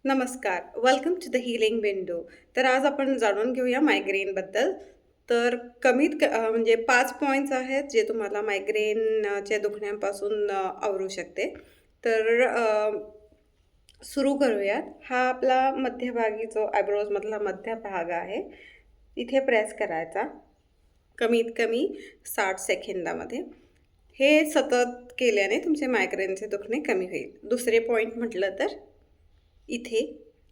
नमस्कार, welcome to the healing window. तर आज आपण जाणून घेऊया मायग्रेनबद्दल. तर म्हणजे 5 पॉइंट्स आहेत जे तुम्हाला मायग्रेनच्या दुखण्यापासून आवरू शकते. तर सुरू करूयात. हा आपला मध्यभागी जो आयब्रोजमधला मध्य भाग आहे, तिथे प्रेस करायचा कमीत कमी 60 सेकंदामध्ये. हे सतत केल्याने तुमचे मायग्रेनचे दुखणे कमी होईल. दुसरे पॉइंट म्हटलं तर इथे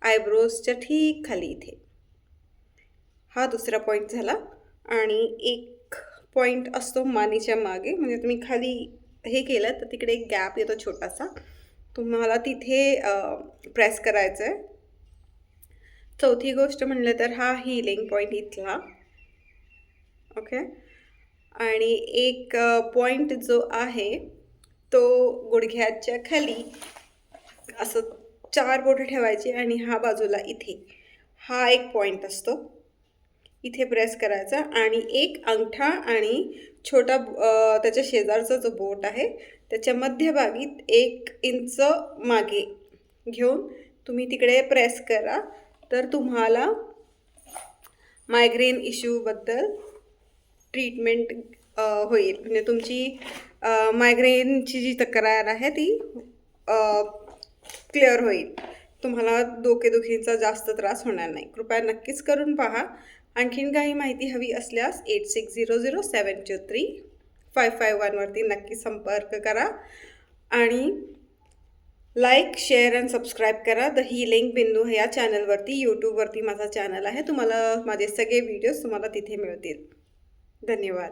आयब्रोजच्या ठीक खाली इथे. हा दुसरा पॉइंट झाला आणि एक पॉइंट असतो मानेच्या मागे, म्हणजे तुम्ही खाली हे केलं तर तिकडे एक गॅप येतो छोटासा, तुम्हाला तिथे प्रेस करायचं आहे. चौथी गोष्ट म्हटलं तर हा हीलिंग पॉइंट इथला. ओके. आणि एक पॉइंट जो आहे तो गुडघ्याच्या खाली असं 4 बोटं ठेवायची आणि हा बाजूला इथे हा एक पॉइंट असतो, इथे प्रेस करायचा आणि एक अंगठा आणि छोटा त्याच्या शेजारचा जो बोट आहे त्याच्या मध्यभागी 1 इंच मागे घेऊन तुम्ही तिकडे प्रेस करा. तर तुम्हाला मायग्रेन इश्यूबद्दल ट्रीटमेंट होईल. म्हणजे तुमची मायग्रेनची जी तक्रार आहे ती क्लिअर होईल. तुम्हाला डोकेदुखीचा जास्त त्रास होणार नाही. कृपया नक्कीच करून पहा. आणखीन काही माहिती हवी असल्यास 8600723551 वरती नक्की संपर्क करा आणि लाईक, शेअर आणि सबस्क्राईब करा. द हीलिंग बिंदू ह्या चॅनलवरती, यूट्यूबवरती माझा चॅनल आहे. तुम्हाला माझे सगळे व्हिडिओज तुम्हाला तिथे मिळतील. धन्यवाद.